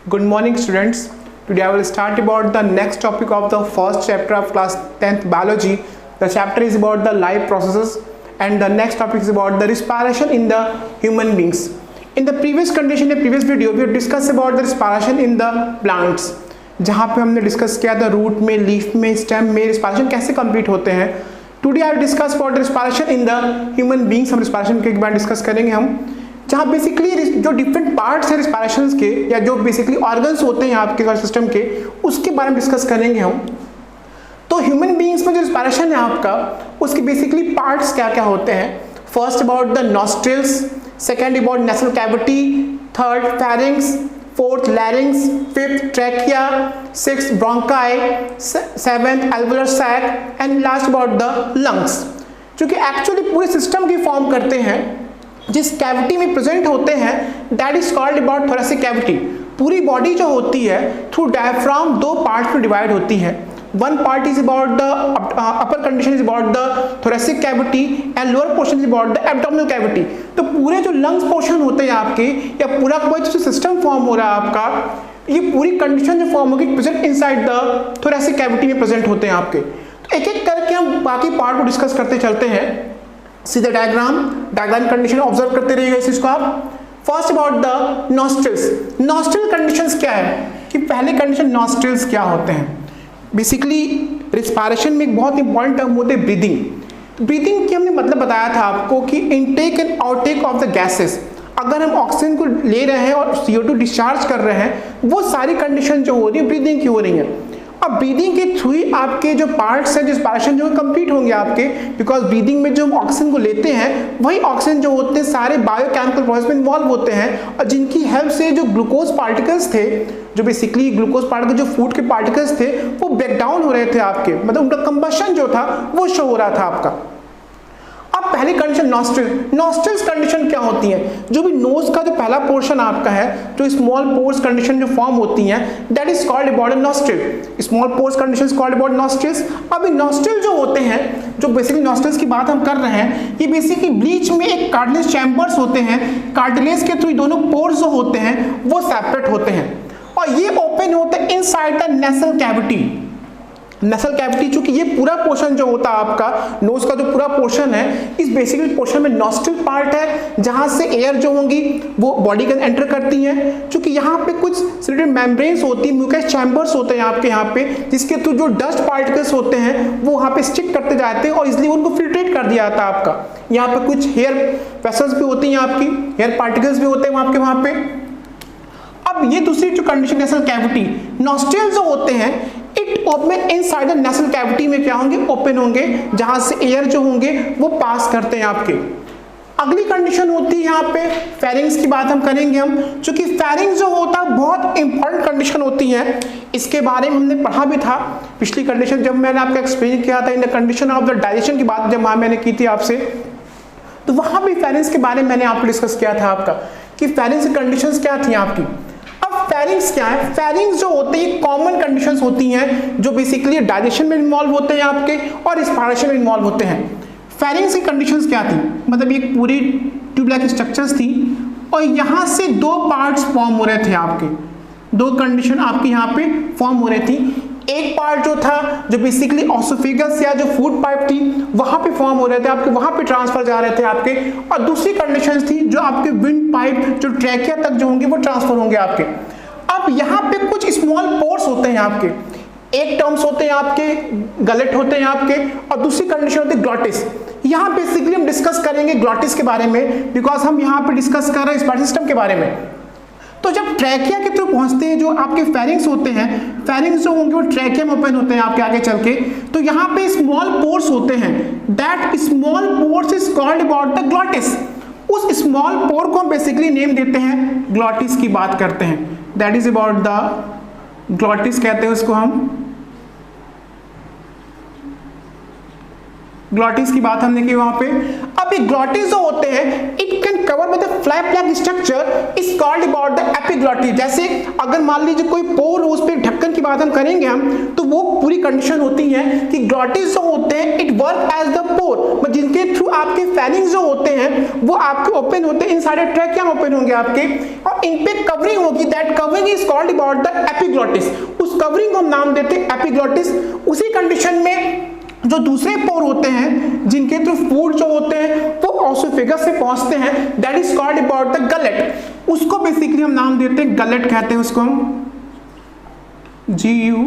Good morning students. Today I will start about the next topic of the first chapter of class 10th biology. The chapter is about the life processes and the next topic is about the respiration in the human beings. In the previous video we have discussed about the respiration in the plants, जहाँ पे हमने discuss किया था root में, leaf में, stem में respiration कैसे complete होते हैं. Today I discuss about respiration in the human beings. हम रिस्पायरेशन के एक बार डिस्कस करेंगे हम, जहाँ बेसिकली जो डिफरेंट पार्ट्स हैं रिस्पायरेशन के या जो बेसिकली ऑर्गन्स होते हैं आपके सिस्टम के, उसके बारे में डिस्कस करेंगे हम. तो ह्यूमन बींग्स में जो रिस्पायरेशन है आपका, उसके बेसिकली पार्ट्स क्या क्या होते हैं. First about the nostrils, second about nasal cavity, third pharynx, fourth larynx, fifth trachea, sixth bronchi, seventh alveolar sac and last about the lungs, जो कि एक्चुअली पूरे सिस्टम की फॉर्म करते हैं, जिस कैविटी में प्रेजेंट होते हैं. That is called about thoracic cavity. पूरी बॉडी जो होती है थ्रू डायफ्राम दो पार्ट्स में डिवाइड होती है. One part is about the upper condition is about the thoracic cavity and lower portion is about the abdominal cavity. तो पूरे जो लंग्स पोर्शन होते हैं आपके या पूरा कोई जो सिस्टम फॉर्म हो रहा है आपका, ये पूरी कंडीशन जो फॉर्म होगी present inside the thoracic cavity में प्रेजेंट होते हैं आपके. तो एक एक करके हम बाकी पार्ट को डिस्कस करते चलते हैं. सीधे डायग्राम कंडीशन ऑब्जर्व करते रहिएगा इस चीज को आप. First about the nostrils. Nostril conditions क्या है कि पहले कंडीशन नॉस्ट्रिल्स क्या होते हैं. बेसिकली रिस्पायरेशन में एक बहुत इंपॉर्टेंट टर्म होते हैं ब्रीदिंग. ब्रीदिंग की हमने मतलब बताया था आपको कि intake and outtake of the gases. अगर हम ऑक्सीजन को ले रहे हैं और CO2 डिस्चार्ज कर रहे हैं, वो सारी कंडीशन जो हो रही है ब्रीदिंग की हो रही है. अब ब्रीदिंग के थ्रू ही आपके जो पार्ट्स हैं, जो रिस्पायरेशन जो कंप्लीट होंगे आपके, बिकॉज ब्रीदिंग में जो हम ऑक्सीजन को लेते हैं वही ऑक्सीजन जो होते हैं सारे बायोकेमिकल प्रोसेस में इन्वॉल्व होते हैं, और जिनकी हेल्प से जो ग्लूकोज पार्टिकल्स थे, जो बेसिकली ग्लूकोज पार्टिकल जो फूड के पार्टिकल्स थे, वो ब्रेक डाउन हो रहे थे आपके, मतलब उनका कंबशन जो था वो शो हो रहा था आपका. अब पहली कंडीशन नॉस्ट्रिल्स कंडीशन क्या होती है. जो भी नोज का जो पहला पोर्शन आपका है, जो स्मॉल पोर्स कंडीशन जो फॉर्म होती है, that is called about nostril. Small pores condition is called about nostrils. अब नॉस्ट्रिल जो होते हैं, जो बेसिकली नॉस्ट्रिल्स की बात हम कर रहे हैं, ये बेसिकली बीच में एक कार्टिलेज चैम्बर्स होते हैं. कार्टिलेज के थ्रू दोनों पोर्स जो होते हैं वो सेपरेट होते हैं और ये ओपन होते हैं inside the nasal cavity. Nasal cavity, चूंकि ये पूरा पोर्शन जो होता है आपका नोज का जो पूरा पोर्शन है, इस बेसिकली पोर्शन में नॉस्ट्रिल पार्ट है, जहां से एयर जो होंगी वो बॉडी के अंदर एंटर करती हैं. चूंकि यहाँ पे कुछ सिलेटेड मेम्ब्रेन्स होती है, म्यूकस चैम्बर्स होते हैं आपके यहाँ पे, जिसके थ्रू जो डस्ट पार्टिकल्स होते हैं वो वहाँ पे स्टिक करते जाते हैं और इसलिए उनको फिल्ट्रेट कर दिया जाता है आपका. यहाँ पे कुछ हेयर वेसल्स भी होती हैं आपकी, हेयर पार्टिकल्स भी होते हैं आपके वहाँ पे. अब ये दूसरी जो कंडीशन नेसल कैविटी, नॉस्ट्रिल जो होते हैं it open inside the nasal cavity में क्या होंगे, ओपन होंगे, जहां से एयर जो होंगे वो पास करते हैं आपके. अगली कंडीशन होती है यहाँ पे फेरिंग्स की बात हम करेंगे हम, क्योंकि फेरिंग्स जो होता है बहुत इंपॉर्टेंट कंडीशन होती है. इसके बारे में हमने पढ़ा भी था पिछली कंडीशन जब मैंने आपको एक्सप्लेन किया था इन the condition of the digestion की बात जब वहां मैंने की थी आपसे, तो वहां भी फेरिंग्स के बारे में मैंने आपको डिस्कस किया था आपका कि फेरिंग्स की कंडीशंस क्या थी आपकी. फेरिंग्स क्या है. फेरिंग्स जो होते हैं कॉमन कंडीशंस होती हैं जो बेसिकली डाइजेशन में इन्वॉल्व होते हैं आपके और रिस्पायरेशन में इन्वॉल्व होते हैं. फेरिंग्स की कंडीशंस क्या थी, मतलब ये पूरी ट्यूब लाइक स्ट्रक्चर्स थी और यहाँ से दो पार्ट्स फॉर्म हो रहे थे आपके. दो कंडीशन आपके यहाँ पे फॉर्म हो रही थी. एक पार्ट जो था जो बेसिकली ऑसोफेगस या जो फूड पाइप थी वहां पे फॉर्म हो रहे थे आपके, वहां पे ट्रांसफर जा रहे थे आपके. और दूसरी कंडीशन थी जो आपके विंड पाइप जो ट्रैकिया तक जो होंगे वो ट्रांसफर होंगे आपके. अब यहाँ पे कुछ स्मॉल पोर्स होते हैं आपके. एक टर्म्स होते हैं आपके गलेट होते हैं आपके और दूसरी कंडीशन होती है ग्लॉटिस. यहाँ बेसिकली हम डिस्कस करेंगे ग्लॉटिस के बारे में, बिकॉज हम यहाँ पे डिस्कस कर रहे हैं रिस्पायरेटरी सिस्टम के बारे में. तो जब ट्रैकिया के थ्रू पहुंचते हैं जो आपके फेरिंग्स होते हैं, फेरिंग्स जो होंगे वो ट्रैकिया में ओपन होते हैं आपके आगे चल के, तो यहाँ पे स्मॉल पोर्स होते हैं. That small pores is called about the glottis. उस स्मॉल पोर को हम बेसिकली नेम देते हैं ग्लॉटिस की बात करते हैं. That is about the glottis कहते हैं उसको हम. ग्लॉटिस की बात हमने की वहां पे. अब ये ग्लॉटिस जो होते हैं it can cover with the fly plug structure is called about the epiglottis. जैसे अगर मान लीजिए कोई पोर, उस पे ढक्कन की बात हम करेंगे हम, तो वो पूरी कंडीशन होती है कि ग्लॉटिस जो होते हैं इट वर्क एज द पोर, जिनके थ्रू आपके फेनिंग्स जो होते हैं वो आपके ओपन होते हैं, इन सारे ट्रैकिया ओपन होंगे आपके, और इन पे कवरिंग होगी, that covering is called about the epiglottis. उस कवरिंग को हम नाम देते हैं एपिग्लॉटिस। उसी कंडीशन में जो दूसरे पोर होते हैं जिनके थ्रू फूड जो होते हैं वो ओसोफेगस से पहुंचते हैं, that is called about the gullet. उसको बेसिकली हम नाम देते हैं गलेट कहते हैं उसको हम, GULLET,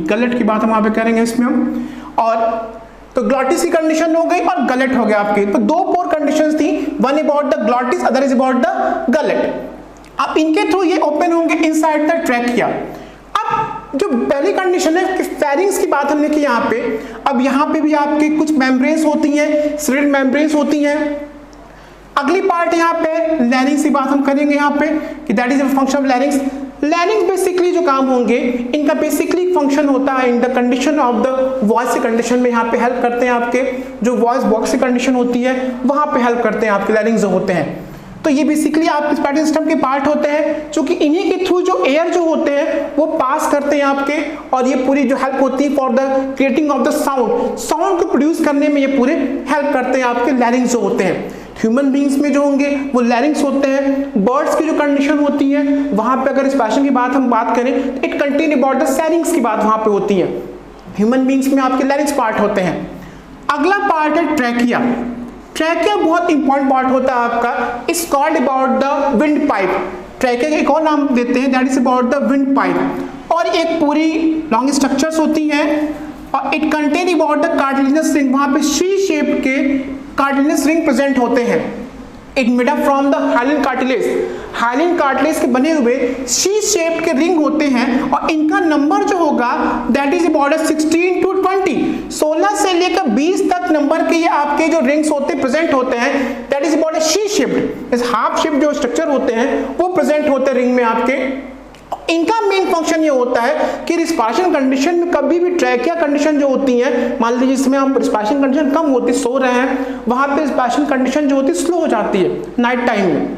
गलेट की बात हम वहां पे करेंगे इसमें हम। और तो ग्लॉटिस की कंडीशन हो गई और गलेट हो गया आपके। तो दो पोर कंडीशंस थी, one about the glottis, other is about the gullet. अब इनके थ्रू ये ओपन होंगे इनसाइड द ट्रैकिया। अब जो पहली कंडीशन है कि फेरिंग्स की बात हमने की यहाँ पे, अब यहाँ पे भी आपके कुछ मेम्ब्रेन्स होती हैं, स्लिट मेम्ब्रेन्स होती हैं। अगली पार्ट यहाँ पे लैरिंग्स की बात हम करेंगे यहाँ पे कि that is the function of लैरिंग्स। लैरिंग्स basically जो काम होंगे इनका बेसिकली फंक्शन होता है in the condition of the voice की कंडीशन में यहाँ पे हेल्प करते हैं आपके, जो वॉइस बॉक्स की कंडीशन होती है वहां पे हेल्प करते हैं आपके लैरिंग्स जो होते हैं। तो ये बेसिकली आपके रिस्पिरेटरी सिस्टम के पार्ट होते हैं, जो कि इन्हीं के थ्रू जो एयर जो होते हैं वो पास करते हैं आपके, और ये पूरी जो हेल्प होती है for the creating of the sound, sound को प्रोड्यूस करने में ये पूरे हेल्प करते हैं आपके लैरिंग्स जो होते हैं। ह्यूमन बींग्स में जो होंगे वो लैरिंग्स होते हैं। बर्ड्स की जो कंडीशन होती है वहां पे अगर रिस्पिरेशन की बात हम बात करें तो इट कंटेन अबाउट द सैरिंग्स की बात वहां पे होती है। ह्यूमन बींग्स में आपके लैरिंग्स पार्ट होते हैं। अगला पार्ट है ट्रैकिया। ट्रैकिया बहुत इंपॉर्टेंट पार्ट होता है आपका, is called about the wind pipe. Trachea का एक और नाम देते हैं, that is about the wind pipe. और एक पूरी लॉन्ग स्ट्रक्चर्स होती हैं और it contain about the cartilaginous ring, वहां पे सी शेप के कार्टिलेजिनस रिंग प्रेजेंट होते हैं। It made up from the hyaline cartilage, hyaline cartilage के बने हुए सी शेप के रिंग होते हैं, और इनका नंबर जो होगा दैट इज अबाउट 16 to 20, 16 से लेकर 20 तक नंबर के ये आपके जो रिंग्स होते प्रेजेंट होते हैं, that is about C shaped, इस हाफ शेप जो स्ट्रक्चर होते हैं वो प्रेजेंट होते हैं रिंग में आपके। इनका मेन फंक्शन ये होता है कि रिस्पिरेशन कंडीशन में कभी भी ट्रैकिया कंडीशन जो होती है, मान लीजिए इसमें हम रिस्पिरेशन कंडीशन कम होती, सो रहे हैं, वहां पे रिस्पिरेशन कंडीशन जो होती है स्लो हो जाती है नाइट टाइम में।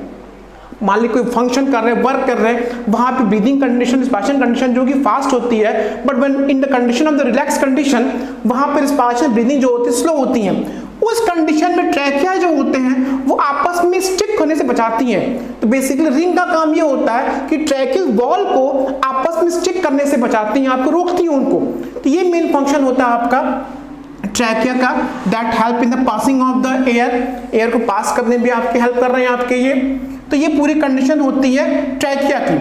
मान लीजिए कोई फंक्शन कर रहे हैं, वर्क कर रहे हैं, वहां पे ब्रीदिंग कंडीशन, रिस्पिरेशन कंडीशन जो कि फास्ट होती है, but when in the condition of the relax condition वहां पे रिस्पिरेशन ब्रीदिंग जो होती है स्लो होती है। उस कंडीशन में ट्रैकिया जो होते हैं वो आपस में स्टिक होने से बचाती हैं। तो बेसिकली रिंग का काम ये होता है कि ट्रैकियल वॉल को आपस में स्टिक करने से बचाती हैं, आपको रोकती हैं उनको। तो ये मेन फंक्शन होता है आपका ट्रैकिया का, that help in the passing of the air, air को पास करने में आपके हेल्प कर रहे हैं आपके ये। तो ये पूरी कंडीशन होती है ट्रैकिया की।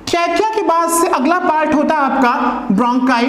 ट्रैकिया के बाद से अगला पार्ट होता है आपका ब्रोंकाई।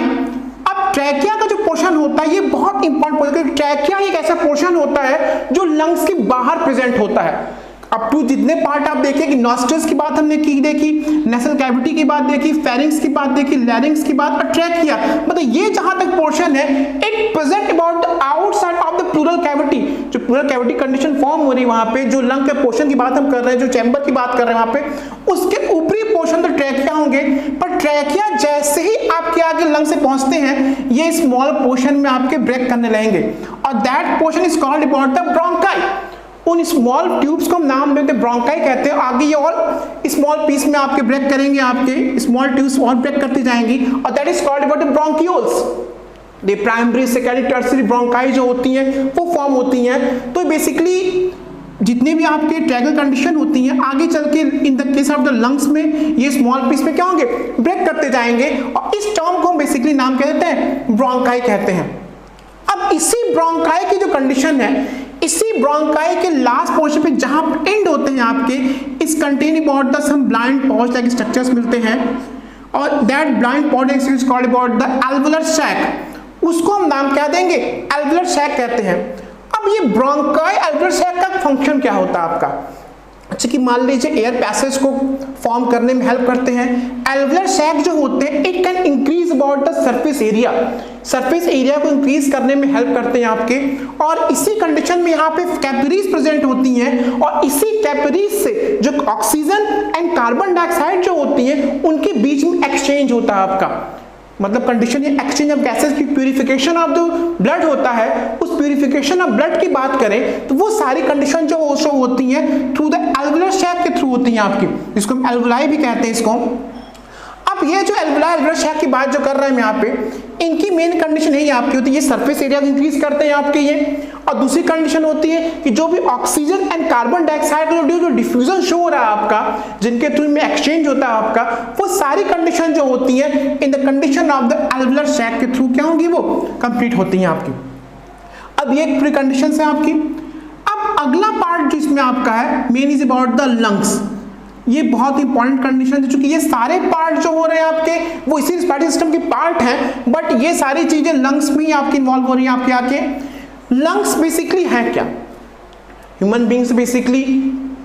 अब ट्रैकिया का जो पोर्शन होता है ये बहुत इंपॉर्टेंट पोर्शन है। ट्रैकिया एक ऐसा पोर्शन होता है जो लंग्स के बाहर प्रेजेंट होता है। अब टू जितने पार्ट आप देखिए कि नॉस्ट्रल्स की बात हमने की देखी, नेसल कैविटी की बात देखी, फेरिंग्स की बात देखी, लैरिंग्स की बात, और ट्रैकिया, मतलब ये जहां तक पोर्शन है it present about the outside of the pleural cavity. जो प्लूरल कैविटी कंडीशन फॉर्म हो रही है वहां पे, जो लंग के पोर्शन की बात हम कर रहे हैं, जो चैम्बर की बात कर रहे हैं वहां पे, उसके ऊपरी पोर्शन तो ट्रैकिया होंगे, पर ट्रैकिया जैसे ही आपके आगे लंग से पहुंचते हैं ये स्मॉल पोर्शन में आपके ब्रेक करने लगेंगे, और that portion is called about the bronchi. उन स्मॉल ट्यूब्स को हम नाम देते हैं ब्रोंकाई कहते हैं। आगे ये और स्मॉल पीस में आपके ब्रेक करेंगे, आपके स्मॉल ट्यूब्स और ब्रेक करती जाएंगी, और that is called about the bronchioles. The primary, secondary, tertiary bronchi जो होती हैं वो फॉर्म होती हैं। तो बेसिकली जितनी भी आपके ट्रैकियल कंडीशन होती हैं आगे चल के in the case of the lungs में ये स्मॉल पीस में क्या होंगे, ब्रेक करते जाएंगे, और इस टर्म को हम बेसिकली नाम क्या कहते हैं, ब्रोंकाई कहते हैं। अब इसी ब्रोंकाई की जो कंडीशन है, इसी ब्रोंकाई के लास्ट पोर्शन पे जहां एंड होते हैं आपके, is contain about the some blind pouch like structures मिलते हैं, और that blind pouch is called about the alveolar sac. उसको हम नाम क्या देंगे, एल्वुलर सैक कहते हैं। अब ये ब्रोंकाई एल्वुलर सैक का फंक्शन क्या होता है आपका, अच्छा कि मान लीजिए एयर पैसेज को फॉर्म करने में हेल्प करते हैं। एल्वुलर सैक जो होते हैं it can increase about the surface area, surface area को इंक्रीज करने में हेल्प करते हैं आपके, और इसी कंडीशन में यहाँ पे कैपिलरीज प्रेजेंट होती हैं, और इसी कैपिलरीज से जो ऑक्सीजन एंड कार्बन डाइऑक्साइड जो होती है उनके बीच में एक्सचेंज होता है आपका। मतलब कंडीशन ये एक्सचेंज ऑफ गैसेस की प्यूरिफिकेशन ऑफ जो ब्लड होता है, उस प्यूरिफिकेशन ऑफ ब्लड की बात करें तो वो सारी कंडीशन जो होती हैं थ्रू द एल्वुलर सैक के थ्रू होती हैं आपकी, जिसको हम एल्वुलाई भी कहते हैं इसको। अब ये जो एल्वुलर सैक की बात जो कर रहे हैं यहाँ पे, इनकी मेन कंडीशन यही आपकी होती है, ये सरफेस एरिया इंक्रीज करते हैं आपके ये। और दूसरी कंडीशन होती है कि जो भी ऑक्सीजन एंड कार्बन डाइऑक्साइड का जो डिफ्यूजन शो हो रहा है आपका, जिनके थ्रू में एक्सचेंज होता है आपका, वो सारी कंडीशन जो होती है in the condition of the alveolar sac के थ्रू क्या होंगी, वो कंप्लीट होती हैं आपकी। अब ये प्री कंडीशन है आपकी। अब अगला पार्ट जो इसमें आपका है main is about the lungs. ये बहुत इंपॉर्टेंट कंडीशन है, चूंकि ये सारे पार्ट जो हो रहे हैं आपके वो इसी रिस्पिरेटरी सिस्टम के पार्ट हैं, बट ये सारी चीजें लंग्स में ही आपकी इन्वॉल्व हो रही हैं आपके आके। लंग्स बेसिकली है क्या? Human beings basically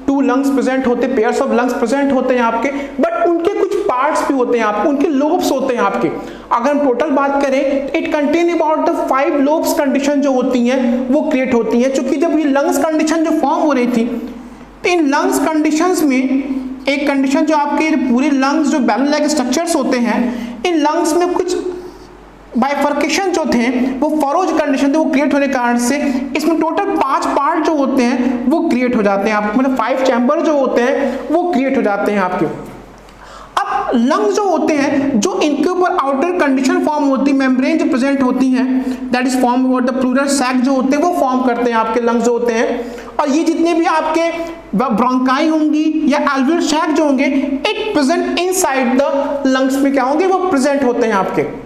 2 lungs present होते, पेयर्स ऑफ लंग्स प्रेजेंट होते हैं आपके, बट उनके कुछ पार्ट्स भी होते हैं आपके, उनके लोब्स होते हैं आपके। अगर हम टोटल बात करें, it contain about the 5 lobes condition जो होती हैं वो क्रिएट होती हैं। चूंकि जब ये लंग्स कंडीशन जो फॉर्म हो रही थी, तो इन लंग्स कंडीशंस में एक कंडीशन जो आपके पूरे लंग्स जो बैलन लाइक स्ट्रक्चर्स होते हैं, इन लंग्स में कुछ बाइफर्केशन जो थे वो फरोज कंडीशन थे, वो क्रिएट होने के कारण से इसमें टोटल 5 पार्ट जो होते हैं वो क्रिएट हो जाते हैं आपको, मतलब 5 चैम्बर जो होते हैं वो क्रिएट हो जाते हैं आपके। अब लंग्स जो होते हैं, जो इनके ऊपर आउटर कंडीशन फॉर्म होती है, मेम्ब्रेन जो प्रेजेंट होती है, that is form about the pleural sac जो होते हैं वो फॉर्म करते हैं आपके लंग्स जो होते हैं। और ये जितने भी आपके ब्रोंकाई होंगी या एल्वुलर सैक जो होंगे, it present inside the lungs में क्या होंगे, वो प्रेजेंट होते हैं आपके।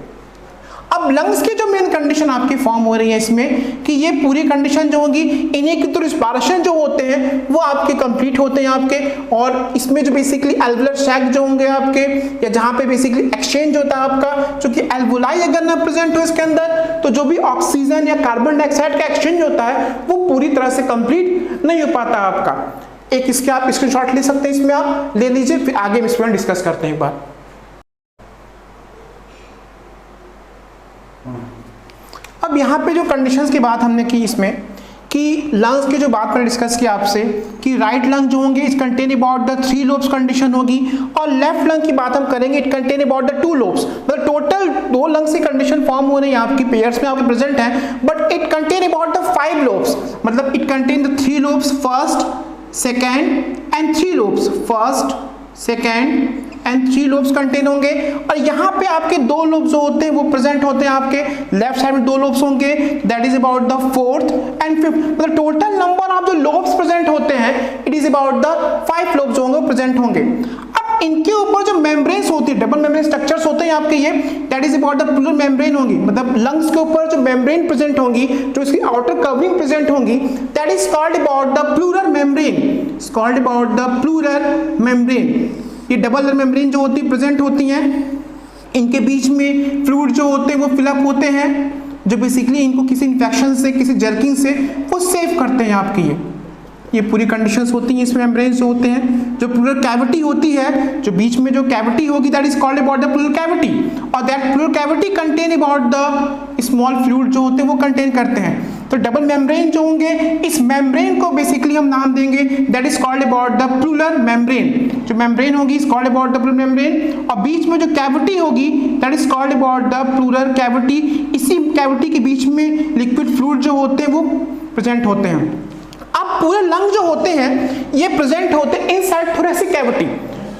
अब लंग्स की जो मेन कंडीशन आपकी फॉर्म हो रही है इसमें कि ये पूरी कंडीशन जो होगी, इन्हीं की तो रिस्पिरेशन जो होते हैं वो आपके कंप्लीट होते हैं आपके। और इसमें जो बेसिकली एल्वुलर सैक जो होंगे आपके, या जहां पे बेसिकली एक्सचेंज होता है आपका, क्योंकि एल्वुलाई अगर ना प्रेजेंट हो इसके अंदर, तो जो भी ऑक्सीजन या कार्बन डाइऑक्साइड का एक्सचेंज होता है वो पूरी तरह से कंप्लीट नहीं हो पाता आपका। एक इसके आप स्क्रीनशॉट ले सकते हैं, इसमें आप ले लीजिए, फिर आगे हम इस पर डिस्कस करते हैं एक बार। अब यहाँ पे जो कंडीशंस की बात हमने की इसमें, कि लंग्स की जो बात मैंने डिस्कस किया आपसे, कि राइट लंग जो होंगे it contain about the 3 lobes condition होगी, और लेफ्ट लंग की बात हम करेंगे, it contain about the 2 lobes. मतलब टोटल 2 लंग्स की कंडीशन फॉर्म हो रही है आपकी, पेयर्स में आपके प्रेजेंट हैं, but it contain about the 5 lobes. मतलब it contain the 3 lobes, first, second and 3 lobes, first, second and 3 lobes contain होंगे। और यहाँ पे आपके 2 लोब्स जो होते हैं वो प्रेजेंट होते हैं आपके लेफ्ट साइड में, 2 लोब्स होंगे, that is about the 4th and 5th। मतलब टोटल नंबर ऑफ जो लोब्स प्रेजेंट होते हैं, it is about the 5 lobes जो होंगे प्रेजेंट होंगे। अब इनके ऊपर जो मेम्ब्रेन्स होती है, डबल मेम्ब्रेन स्ट्रक्चर्स होते हैं आपके ये, that is about the pleural membrane होंगी। मतलब लंग्स के ऊपर जो मेम्ब्रेन प्रेजेंट होंगी, जो इसकी आउटर कवरिंग प्रेजेंट होंगी, that is called about the pleural membrane, called about the pleural membrane. ये डबल मेम्ब्रेन जो होती है प्रेजेंट होती हैं, इनके बीच में फ्लूइड जो होते हैं वो फिलअप होते हैं, जो बेसिकली इनको किसी इन्फेक्शन से, किसी जर्किंग से वो सेव करते हैं आपकी। ये पूरी कंडीशंस होती हैं इस मेम्ब्रेन जो होते हैं। जो प्लूरल कैविटी होती है, जो बीच में जो कैविटी होगी, that is called about the pleural cavity, और that pleural cavity contain about the small fluid जो होते हैं वो कंटेन करते हैं। तो डबल मेम्ब्रेन जो होंगे, इस मेम्ब्रेन को बेसिकली हम नाम देंगे, that is called about the pleural membrane. जो मेम्ब्रेन होगी is called about the pleural membrane, और बीच में जो कैविटी होगी, that is called about the pleural cavity. इसी कैविटी के बीच में लिक्विड फ्लूइड जो होते हैं वो प्रेजेंट होते हैं। अब पूरे लंग जो होते हैं ये प्रेजेंट होते हैं inside thoracic cavity,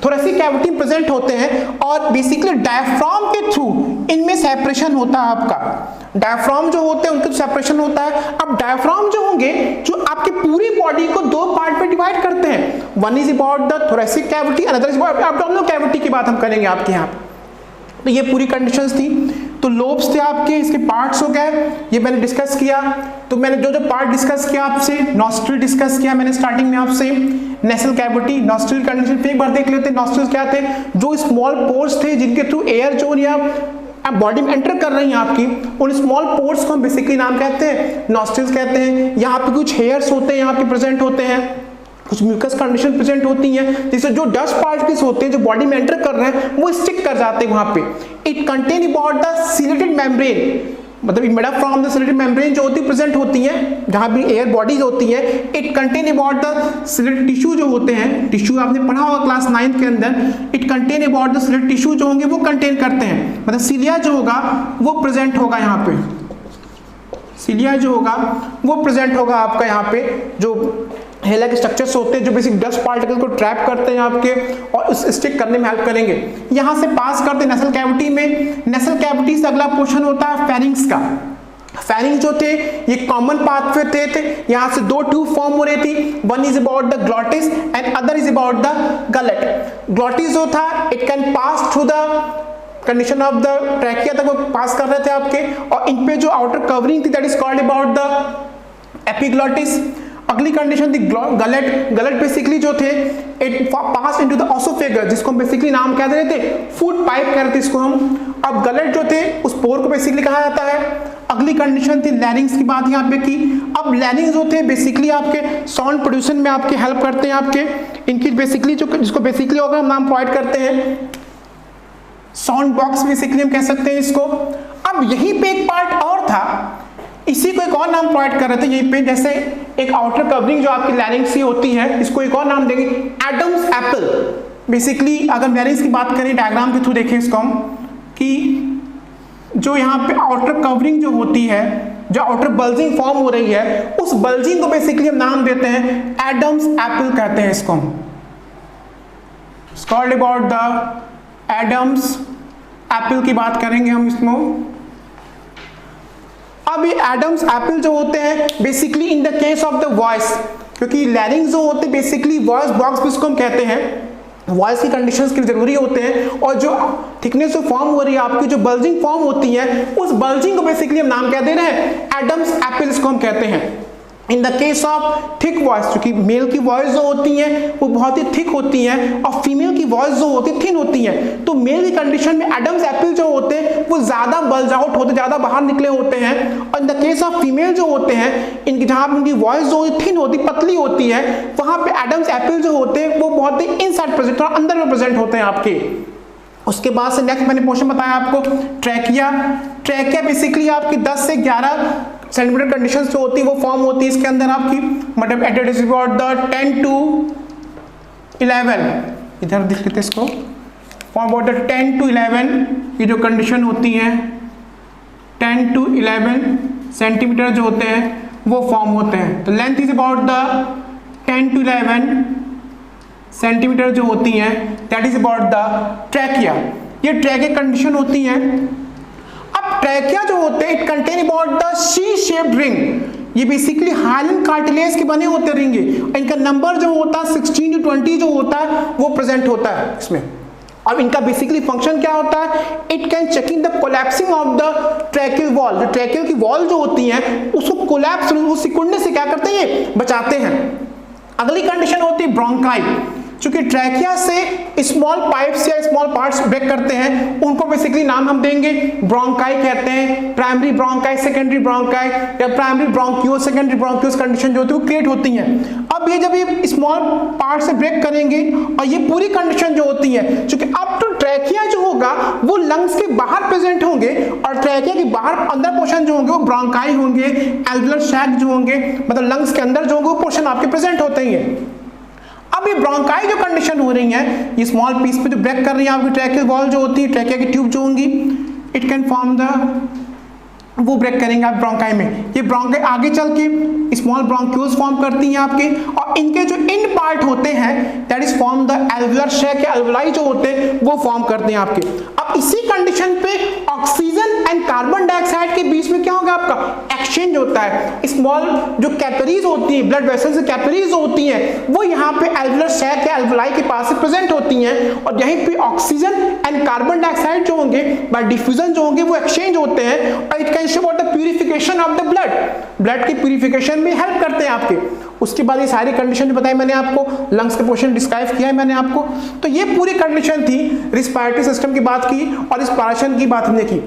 thoracic cavity present होते हैं, और बेसिकली डायफ्राम के थ्रू इनमें सेपरेशन होता है आपका। डायफ्राम जो होते हैं उनका सेपरेशन होता है। अब डायफ्राम जो होंगे, जो आपकी पूरी बॉडी को 2 पार्ट में डिवाइड करते हैं, one is about the thoracic cavity, another is about abdominal cavity की बात हम करेंगे आपके यहाँ। तो ये पूरी कंडीशंस थी। तो लोब्स थे आपके, इसके पार्ट्स हो गए, ये मैंने डिस्कस किया। तो मैंने जो जो पार्ट डिस्कस किया आपसे, नॉस्ट्रिल डिस्कस किया मैंने स्टार्टिंग में आपसे, नेसल कैविटी, नॉस्ट्रिल कंडीशन फिर एक बार देख लेते हैं। नॉस्ट्रिल क्या थे? जो स्मॉल पोर्स थे जिनके थ्रू एयर जो या बॉडी में एंटर कर रही है आपकी, उन स्मॉल पोर्स को हम बेसिकली नाम कहते हैं नॉस्ट्रिल्स कहते हैं। यहाँ पे कुछ हेयर्स होते हैं, यहाँ पे प्रेजेंट होते हैं, कुछ म्यूकस कंडीशन प्रेजेंट होती हैं, जिससे जो डस्ट पार्टिकल्स होते हैं जो बॉडी में एंटर कर रहे हैं वो स्टिक कर जाते हैं वहां पे। It contain about the ciliated membrane, मतलब made up from the ciliary membrane जो होती है प्रेजेंट होती है, जहां भी एयर बॉडीज होती है। It contain about the ciliary tissue जो होते हैं, टिश्यू आपने पढ़ा होगा क्लास 9 के अंदर, it contain about the ciliary tissue जो होंगे वो कंटेन करते हैं, मतलब सीलिया जो होगा वो प्रेजेंट होगा यहाँ पे, सीलिया जो होगा वो प्रेजेंट होगा आपका यहाँ पे, जो हेला के स्ट्रक्चर्स होते हैं जो बेसिक डस्ट पार्टिकल को ट्रैप करते हैं आपके और उस स्टिक करने में हेल्प करेंगे। यहाँ से पास करते हैं नेसल कैविटी में। नेसल कैविटी से अगला पोर्शन होता है फेरिंग्स का। फेरिंग्स जो थे ये कॉमन पाथवे थे, यहाँ से दो ट्यूब फॉर्म हो रही थी, one is about the glottis and other is about the gullet. Glottis जो था it can pass through the condition of the trachea तक वो पास कर रहे थे आपके, और इन पे जो आउटर कवरिंग थी that is called about the epiglottis. अगली कंडीशन थी गलेट। गलेट बेसिकली जो थे it pass into the oesophagus, जिसको हम बेसिकली नाम क्या दे रहे थे, फूड पाइप कह रहे थे इसको हम। अब गलेट जो थे उस पोर को बेसिकली कहा जाता है। अगली कंडीशन थी लैरिंग्स की बात यहाँ पे की। अब लैरिंग्स जो थे बेसिकली आपके साउंड प्रोड्यूसन में आपके हेल्प करते हैं आपके, इनकी बेसिकली जो जिसको बेसिकली होगा हम नाम प्रोवाइड करते हैं साउंड बॉक्स, बेसिकली हम कह सकते हैं इसको। अब यहीं पे एक पार्ट और था, इसी को एक और नाम प्रोवाइड कर रहे थे यहीं पे, जैसे एक आउटर कवरिंग जो आपकी लैरिंग्स की होती है इसको एक और नाम देंगे एडम्स एप्पल। बेसिकली अगर लैरिंग्स की बात करें डायग्राम के थ्रू देखें इसको हम, कि जो यहाँ पे आउटर कवरिंग जो होती है, जो आउटर बल्जिंग फॉर्म हो रही है, उस बल्जिंग को बेसिकली हम नाम देते हैं एडम्स एप्पल कहते हैं इसको हम। It's called about the Adam's apple की बात करेंगे हम इसमें। अब ये एडम्स एप्पल जो होते हैं basically in the case of the voice, क्योंकि लैरिंग्स जो होते हैं बेसिकली वॉइस बॉक्स जिसको हम कहते हैं, वॉइस की कंडीशंस के जरूरी होते हैं, और जो थिकनेस जो फॉर्म हो रही है आपकी, जो बल्जिंग फॉर्म होती है, उस बल्जिंग को बेसिकली हम नाम क्या दे रहे हैं, एडम्स एप्पल इसको हम कहते हैं। In the case of thick voice, क्योंकि मेल की वॉइस जो होती है वो बहुत ही थिक होती है और फीमेल की वॉइस जो होती है थिन होती है, तो मेल की कंडीशन में एडम्स एप्पल जो होते हैं वो ज्यादा बल्ज आउट होते, ज्यादा बाहर निकले होते हैं। और in the case of female जो होते हैं, इनकी जहां उनकी वॉइस जो थिन होती, पतली होती है, वहां पे एडम्स एप्पल जो होते हैं वो बहुत ही इनसाइड प्रेजेंट और अंदर में प्रेजेंट होते हैं आपके। उसके बाद से नेक्स्ट मैंने पोर्शन बताया आपको ट्रैकिया। ट्रैकिया बेसिकली आपकी 10 से 11 सेंटीमीटर कंडीशंस जो होती है वो फॉर्म होती है इसके अंदर आपकी, मतलब it is about the 10 to 11, इधर देख लेते इसको, फॉर्म अबाउट द 10 to 11 ये जो कंडीशन होती है 10 to 11 सेंटीमीटर जो होते हैं वो फॉर्म होते हैं। तो length is about the 10 to 11 centimetre जो होती है that is about the trachea. ये ट्रैकिया कंडीशन होती है। अब ट्रैकिया जो होते हैं it contain about the C shaped ring, ये बेसिकली हाइलन कार्टिलेज के बने होते रिंगे, इनका नंबर जो होता है 16 to 20 जो होता है वो प्रेजेंट होता है इसमें। अब इनका बेसिकली फंक्शन क्या होता है, it can checking the collapsing of the tracheal wall, जो ट्रैकियल की वॉल जो होती है उसको कोलैप्स उस सिकुड़ने से क्या करते हैं ये बचाते हैं। अगली कंडीशन होती है ब्रोंकाई, चूंकि ट्रैकिया से स्मॉल पाइप्स या स्मॉल पार्ट्स ब्रेक करते हैं, उनको बेसिकली नाम हम देंगे ब्रोंकाई कहते हैं। प्राइमरी ब्रोंकाई, सेकेंडरी ब्रोंकाई या primary bronchiole, secondary bronchiole condition जो होती है वो क्रिएट होती हैं। अब ये जब ये स्मॉल पार्ट से ब्रेक करेंगे और ये पूरी कंडीशन जो होती है, चूंकि अब तो ट्रैकिया जो होगा वो लंग्स के बाहर प्रेजेंट होंगे और ट्रैकिया के बाहर अंदर पोर्शन जो होंगे वो ब्रोंकाई होंगे, एल्वियोलर सैक जो होंगे, मतलब लंग्स के अंदर जो होंगे वो पोर्शन आपके प्रेजेंट होते हैं। अब ये ब्रोंकाई जो कंडीशन हो रही है, ये स्मॉल पीस पे जो ब्रेक कर रही है आपकी ट्रैकियल वॉल जो होती है, ट्रैकिया की ट्यूब जो होंगी, इट कैन फॉर्म द, वो ब्रेक करेंगे आप ब्रोंकाई में। ये ब्रोंकाई आगे चल के स्मॉल ब्रोंक्यूल्स फॉर्म करती हैं आपके, और इनके जो इंड पार्ट होते हैं that is form the alveolar sac या एल्वियोलाई जो होते हैं वो फॉर्म करते हैं आपके। अब इसी कंडीशन पे ऑक्सीजन एंड कार्बन डाइऑक्साइड के बीच में क्या होगा, आपका एक्सचेंज होता है। स्मॉल जो कैपिलरीज होती है, ब्लड वेसल्स से कैपिलरीज होती हैं, वो यहाँ पे एल्वियोलर सैक या एल्वियोलाई के पास प्रेजेंट होती हैं, और यहीं पे ऑक्सीजन एंड कार्बन डाइऑक्साइड जो होंगे बाय डिफ्यूजन जो होंगे वो एक्सचेंज होते हैं, और it can show about the purification of the blood, blood की प्यूरिफिकेशन में हेल्प करते हैं आपके। उसके बाद ये सारी कंडीशन बताई मैंने आपको, लंग्स के पोर्शन डिस्क्राइब किया है मैंने आपको। तो ये पूरी कंडीशन थी, रिस्पायरेटरी सिस्टम की बात की और रिस्पायरेशन की बात हमने की।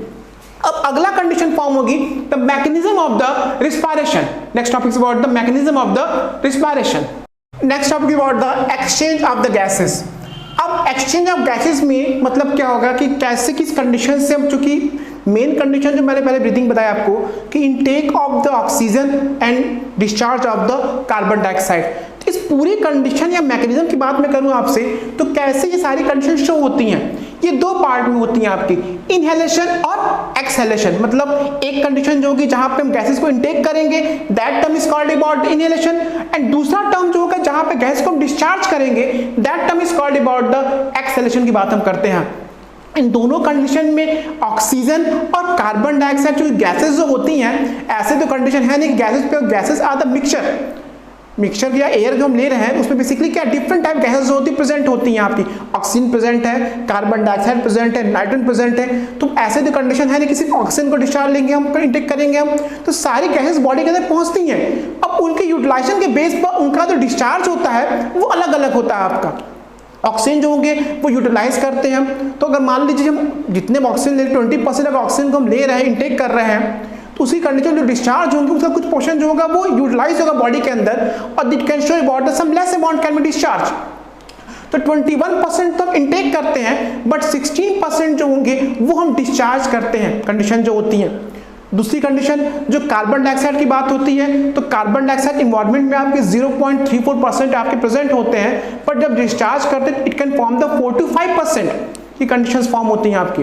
अब अगला कंडीशन फॉर्म होगी the mechanism of the respiration. Next topic is about the mechanism of the respiration. Next topic about the exchange of the gases. अब एक्सचेंज ऑफ गैसेस में मतलब क्या होगा कि कैसे किस कंडीशन से हम, चूंकि मेन कंडीशन जो मैंने पहले ब्रीथिंग बताया आपको कि intake of the oxygen and discharge of the carbon dioxide. तो इस पूरी कंडीशन या मैकेनिज्म की बात मैं करूं आपसे तो कैसे ये सारी कंडीशन शो होती हैं, ये दो पार्ट में होती हैं आपकी, इनहेलेशन और एक्सहेलेशन। मतलब एक कंडीशन जो होगी जहां पे हम गैसेस को इनटेक करेंगे, that term is called about inhalation, and दूसरा टर्म जो होगा जहां पे गैस को हम डिस्चार्ज करेंगे, that term is called about the exhalation की बात हम करते हैं। इन दोनों कंडीशन में ऑक्सीजन और कार्बन डाइऑक्साइड जो गैसेस जो होती हैं, ऐसे तो कंडीशन है नहीं कि गैसेस पे गैसेस आर द मिक्सचर या एयर जो हम ले रहे हैं उसमें बेसिकली क्या डिफरेंट टाइप गैसेस होती प्रेजेंट होती हैं आपकी, ऑक्सीजन प्रेजेंट है, कार्बन डाइऑक्साइड प्रेजेंट है, नाइट्रोजन प्रेजेंट है। तो ऐसे तो कंडीशन है नहीं कि सिर्फ ऑक्सीजन को डिस्चार्ज लेंगे हम, इंटेक करेंगे हम, तो सारी गैसेस बॉडी के अंदर पहुंचती हैं। अब उनके यूटिलाइजेशन के बेस पर उनका जो डिस्चार्ज होता है वो अलग अलग होता है आपका। ऑक्सीजन जो होंगे वो यूटिलाइज करते हैं हम, तो अगर मान लीजिए हम जितने ऑक्सीजन ले 20% अगर ऑक्सीजन को हम ले रहे हैं, इंटेक कर रहे हैं, तो उसी कंडीशन जो डिस्चार्ज होंगे उसका कुछ पोर्शन जो होगा वो यूटिलाइज होगा बॉडी के अंदर, और it can show about some less amount can be discharge. तो 21% तो हम इंटेक करते हैं, बट 16% जो होंगे वो हम डिस्चार्ज करते हैं, कंडीशन जो होती है। दूसरी कंडीशन जो कार्बन डाइऑक्साइड की बात होती है, तो कार्बन डाइऑक्साइड इन्वायरमेंट में आपके 0.34% आपके प्रेजेंट होते हैं, पर जब डिस्चार्ज करते हैं it can form the 4 to 5% की कंडीशंस फॉर्म होती हैं आपकी।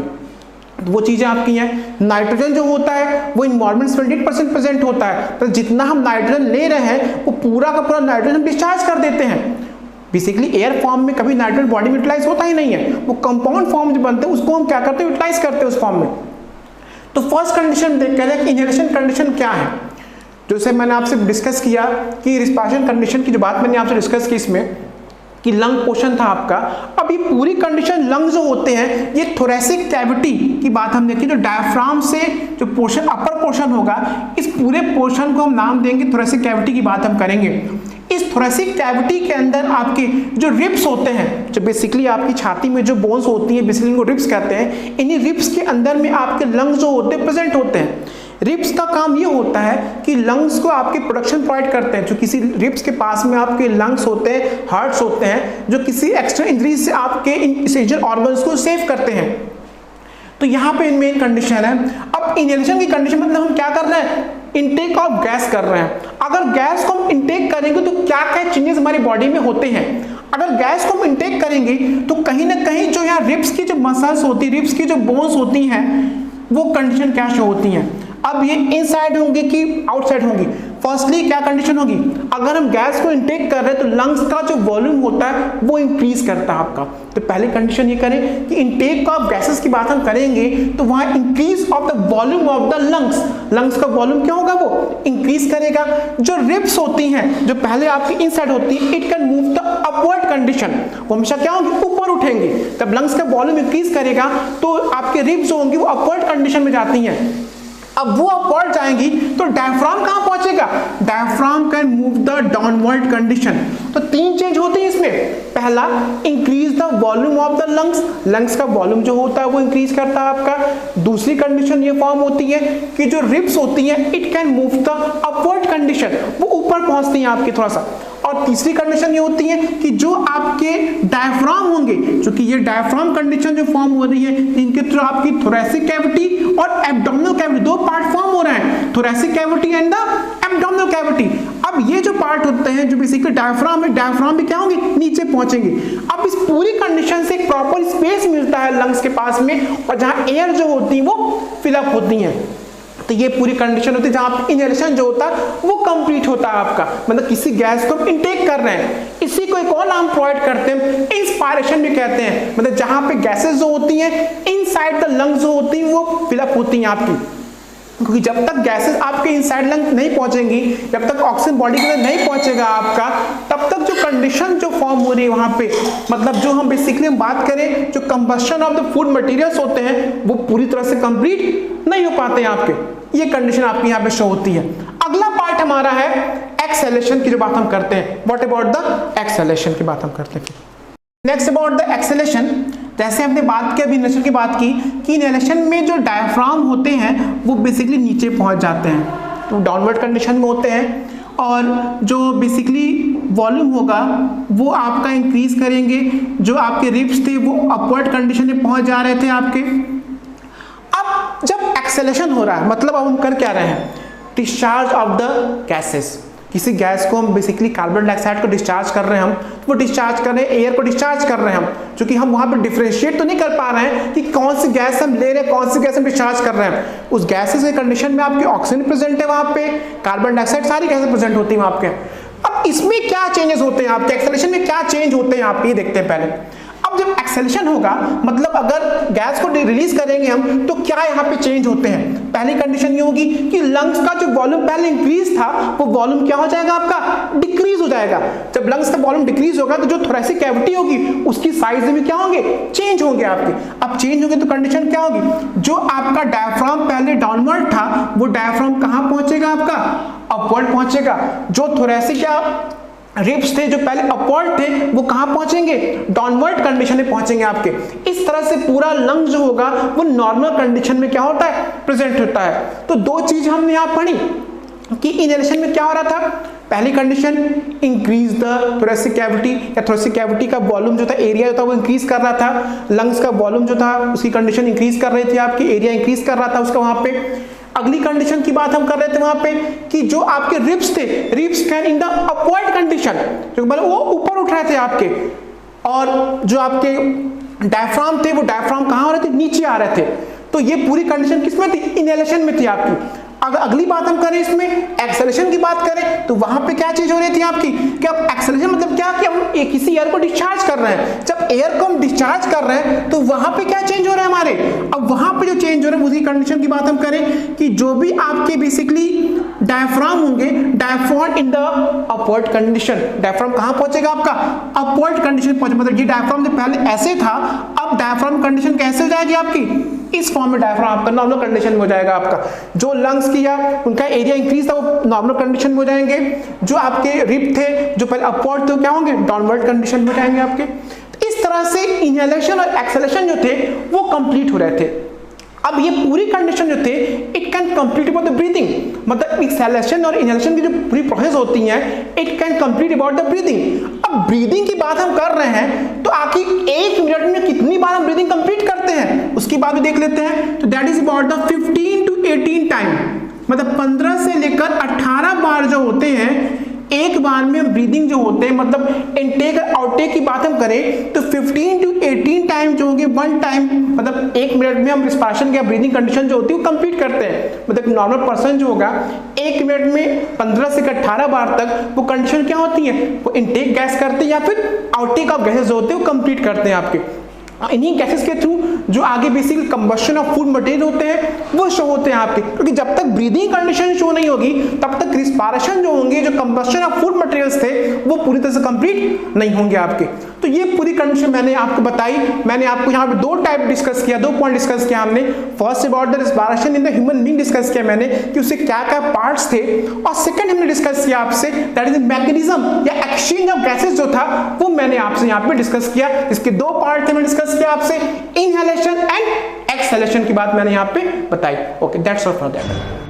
तो वो चीजें आपकी हैं। नाइट्रोजन जो होता है वो इन्वायरमेंट 20% प्रेजेंट होता है, तो जितना हम नाइट्रोजन ले रहे हैं वो पूरा का पूरा नाइट्रोजन डिस्चार्ज कर देते हैं। बेसिकली एयर फॉर्म में कभी नाइट्रोजन बॉडी में यूटिलाइज होता ही नहीं है, वो कंपाउंड फॉर्म जो बनते हैं उसको हम क्या करते हैं, यूटिलाइज करते हैं उस फॉर्म में। तो फर्स्ट कंडीशन देखते हैं कि इनहेलेशन कंडीशन क्या है, जैसे मैंने आपसे डिस्कस किया कि रिस्पायरेशन कंडीशन की जो बात मैंने आपसे डिस्कस की इसमें कि लंग पोर्शन था आपका। अब ये पूरी कंडीशन लंग जो होते हैं ये थोरेसिक कैविटी की बात हम देखिए, जो डायफ्राम से जो पोर्शन अपर पोर्शन होगा इस पूरे पोर्शन को हम नाम देंगे थोरेसिक कैविटी की बात हम करेंगे। इस थोरेसिक कैविटी के अंदर आपके जो रिब्स होते हैं, जो बेसिकली आपकी छाती में जो बोन्स होती हैं बेसिकली इनको रिब्स कहते हैं, इन्हीं रिब्स के अंदर में आपके लंग्स जो होते हैं प्रेजेंट होते हैं। रिब्स का काम ये होता है कि लंग्स को आपके प्रोडक्शन प्रोवाइड करते हैं। जो किसी रिब्स के पास में आपके लंग्स होते हैं, हार्ट्स होते हैं, जो किसी एक्स्ट्रा इंजरीज से आपके इंडिविजुअल ऑर्गन्स को सेव करते हैं। तो यहाँ पे मेन कंडीशन है। अब इनहेलेशन की कंडीशन मतलब हम क्या कर रहे हैं, इनटेक ऑफ गैस कर रहे हैं। अगर गैस को हम इनटेक करेंगे तो क्या क्या चेंजेस हमारी बॉडी में होते हैं। अगर गैस को हम इनटेक करेंगे तो कहीं ना कहीं जो यहाँ रिब्स की जो मसल्स होती है, रिब्स की जो बोन्स होती हैं, वो कंडीशन क्या शो होती हैं। अब ये इनसाइड होंगे कि आउटसाइड होंगी। फर्स्टली क्या कंडीशन होगी, अगर हम गैस को इनटेक कर रहे हैं तो लंग्स का जो वॉल्यूम होता है वो इंक्रीज करता है आपका। तो पहली कंडीशन ये करें कि इनटेक ऑफ गैसेस की बात हम करेंगे तो वहां increase of the volume of the lungs का वॉल्यूम क्या होगा, वो इंक्रीज करेगा। जो रिब्स होती हैं जो पहले आपकी इनसाइड होती है, it can move the upward condition, वो हमेशा क्या होगी, ऊपर उठेंगे। जब लंग्स का वॉल्यूम इंक्रीज करेगा तो आपके रिब्स जो होंगी वो अपवर्ड कंडीशन में जाती हैं। अब वो अपवर्ड जाएंगी तो डायफ्राम कहां पहुंचेगा, diaphragm can move the downward condition. तो तीन चेंज होते हैं इसमें। पहला, increase the volume of the lungs का वॉल्यूम जो होता है वो इंक्रीज करता है आपका। दूसरी कंडीशन ये फॉर्म होती है कि जो रिब्स होती हैं it can move the upward condition, वो ऊपर पहुंचती हैं आपकी थोड़ा सा। और तीसरी कंडीशन ये होती है कि जो आपके डायफ्राम होंगे, क्योंकि ये डायफ्राम कंडीशन जो फॉर्म हो रही है इनके थ्रू आपकी थोरेसिक कैविटी और एब्डोमिनल कैविटी दो पार्ट फॉर्म हो रहे हैं, thoracic cavity and the abdominal cavity. अब ये जो पार्ट होते हैं जो बेसिकली डायफ्राम है, डायफ्राम भी क्या होंगे, नीचे पहुंचेंगे। अब इस पूरी कंडीशन से एक प्रॉपर स्पेस मिलता है लंग्स के पास में, और जहां एयर जो होती है वो फिलअप होती है। तो ये पूरी कंडीशन होती है जहां इनहेलेशन जो होता है वो कंप्लीट होता है आपका, मतलब किसी गैस को इनटेक कर रहे हैं, इसी को एक और नाम प्रोवाइड करते हैं, इंस्पायरेशन भी कहते हैं। मतलब जहां पे गैसेस जो होती हैं इनसाइड द लंग्स जो होती हैं वो फिलअप होती हैं आपकी, क्योंकि जब तक गैसेस आपके इनसाइड लंग नहीं पहुंचेंगी, जब तक ऑक्सीजन बॉडी के अंदर नहीं पहुंचेगा आपका, तब तक जो कंडीशन जो फॉर्म हो रही है वहां पे, मतलब जो हम बेसिकली हम बात करें जो combustion of the food materials होते हैं वो पूरी तरह से कंप्लीट नहीं हो पाते हैं आपके। ये कंडीशन आपकी यहाँ पे शो होती है। अगला पार्ट हमारा है एक्सहेलेशन की जो बात हम करते हैं। व्हाट अबाउट द एक्सहेलेशन की बात हम करते हैं। नेक्स्ट अबाउट द एक्सहेलेशन, जैसे हमने बात की अभी इनहेलेशन की बात की कि इनहेलेशन में जो डायफ्राम होते हैं वो बेसिकली नीचे पहुंच जाते हैं, तो डाउनवर्ड कंडीशन में होते हैं, और जो बेसिकली वॉल्यूम होगा वो आपका इंक्रीज करेंगे। जो आपके रिब्स थे वो अपवर्ड कंडीशन में पहुंच जा रहे थे आपके। अब जब एक्सेलेरेशन हो रहा है मतलब अब हम कर क्या रहे हैं, डिस्चार्ज ऑफ द गैसेस, किसी गैस को हम बेसिकली कार्बन डाइऑक्साइड को डिस्चार्ज कर रहे हैं हम, वो डिस्चार्ज कर रहे हैं, एयर को डिस्चार्ज कर रहे हैं हम, क्योंकि हम वहां पे डिफरेंशिएट तो नहीं कर पा रहे हैं कि कौन सी गैस हम ले रहे हैं, कौन सी गैस हम डिस्चार्ज कर रहे हैं। उस गैसेस के कंडीशन में आपकी ऑक्सीजन प्रेजेंट है, वहां पे कार्बन डाइऑक्साइड, सारी गैसेस प्रेजेंट होती है वहां पे। अब इसमें क्या चेंजेस होते हैं आपके, एक्सेलेरेशन में क्या चेंज होते हैं आपके, ये देखते हैं पहले। अब जब एक्सेलेरेशन होगा मतलब अगर गैस को रिलीज करेंगे हम तो क्या यहाँ पे चेंज होते हैं। पहली कंडीशन ये होगी कि लंग्स का जो वॉल्यूम पहले इंक्रीज था वो वॉल्यूम क्या हो जाएगा आपका, डिक्रीज हो जाएगा। जब लंग्स का वॉल्यूम डिक्रीज होगा तो जो थोरेसिक कैविटी होगी उसकी साइज में क्या होंगे, चेंज होंगे आपके। अब चेंज होंगे तो कंडीशन क्या होगी, जो आपका डायफ्राम पहले डाउनवर्ड था वो डायफ्राम कहां पहुंचेगा आपका, अपवर्ड पहुंचेगा। जो थोरेसिक या रिब्स थे जो पहले अपवर्ड थे वो कहां पहुंचेंगे, डाउनवर्ड कंडीशन में पहुंचेंगे आपके। इस तरह से पूरा लंग जो होगा वो नॉर्मल कंडीशन में क्या होता है, प्रेजेंट होता है। तो दो चीज हमने यहां पढ़ी कि इनहेलेशन में क्या हो रहा था, पहली condition increase the thoracic cavity या थोरेसिक कैविटी का वॉल्यूम जो था, एरिया जो था वो इंक्रीज कर रहा था। लंग्स का वॉल्यूम जो था उसकी कंडीशन इंक्रीज कर रही थी आपकी, एरिया इंक्रीज कर रहा था उसका वहां पे। अगली कंडीशन की बात हम कर रहे थे वहां पे कि जो आपके रिब्स थे, ribs can in the upward condition, जो मतलब वो ऊपर उठ रहे थे आपके, और जो आपके डायफ्राम थे वो डायफ्राम कहां हो रहे थे, नीचे आ रहे थे। तो ये पूरी कंडीशन किसमें थी, इनहेलेशन में थी आपकी। अगर अगली बात हम करें इसमें एक्सेलेरेशन की बात करें तो वहां पे क्या चीज हो रही थी आपकी, कि अब एक्सेलेरेशन मतलब क्या कि हम किसी एयर को डिस्चार्ज कर रहे हैं। जब एयर को हम डिस्चार्ज कर रहे हैं तो वहां पे क्या चेंज हो रहा है हमारे, अब वहां पे जो चेंज हो रहा है उसकी कंडीशन की बात हम करें कि जो भी आपके बेसिकली डायफ्राम होंगे, diaphragm in the upward condition, diaphragm कहां पहुंचेगा आपका, अपवर्ड कंडीशन पहुंचे। मतलब ये डायफ्राम जो पहले ऐसे था अब डायफ्राम कंडीशन कैसे हो जाएगी आपकी, इस फॉर्म में डायफ्राम आपका नॉर्मल कंडीशन में हो जाएगा आपका। जो लंग्स किया उनका एरिया इंक्रीज था वो नॉर्मल कंडीशन में हो जाएंगे, जो आपके रिब थे जो पहले अपवर्ड थे क्या होंगे, डाउनवर्ड कंडीशन में हो जाएंगे आपके। तो इस तरह से इनहेलेशन और एक्सेलेरेशन जो थे वो कंप्लीट हो रहे थे। अब ये पूरी कंडीशन जो थे it can complete about the breathing, मतलब एक्सेलेरेशन और इनहेलेशन की जो पूरी प्रोसेस होती है it can complete about the breathing. अब ब्रीदिंग की बात हम कर रहे हैं तो आखिर 1 मिनट में कितनी बार हम ब्रीदिंग कंप्लीट करते हैं उसकी बात भी देख लेते हैं। तो that is about the 15 to 18 time, मतलब 15 से लेकर 18 बार जो होते हैं एक बार में हम ब्रीदिंग जो होते हैं, मतलब इनटेक और आउटटेक की बात हम करें तो 15 to 18 टाइम जो होंगे, 1 टाइम मतलब 1 मिनट में हम रिस्पायरेशन या ब्रीदिंग कंडीशन जो होती है वो कंप्लीट करते हैं। मतलब नॉर्मल पर्सन जो होगा 1 मिनट में 15 से 18 बार तक वो कंडीशन क्या होती है, वो इनटेक गैस करते हैं या फिर आउटटेक ऑफ गैसेस जो होते हैं वो कंप्लीट करते हैं आपके। इन्हीं गैसेस के थ्रू जो आगे basically combustion of food material होते हैं वो शो होते हैं आपके, क्योंकि जब तक ब्रीदिंग कंडीशन शो नहीं होगी तब तक रिस्पायरेशन जो होंगे, जो कंबशन ऑफ फूड मटेरियल्स थे वो पूरी तरह से कंप्लीट नहीं होंगे आपके। तो ये पूरी कंडीशन मैंने आपको बताई। मैंने आपको यहाँ पे 2 टाइप डिस्कस किया, 2 पॉइंट डिस्कस किया हमने। First about the respiration in the human being discuss किया मैंने कि उससे क्या क्या पार्ट्स थे, और सेकंड हमने डिस्कस किया आपसे दैट इज मैकेनिज्म या एक्सचेंज ऑफ गैसेस जो था वो मैंने आपसे यहाँ पे डिस्कस किया। इसके 2 पार्ट थे, मैंने डिस्कस किया आपसे इनहेलेशन एंड एक्सहेलेशन की बात मैंने यहाँ पे बताई। Okay, that's all for that.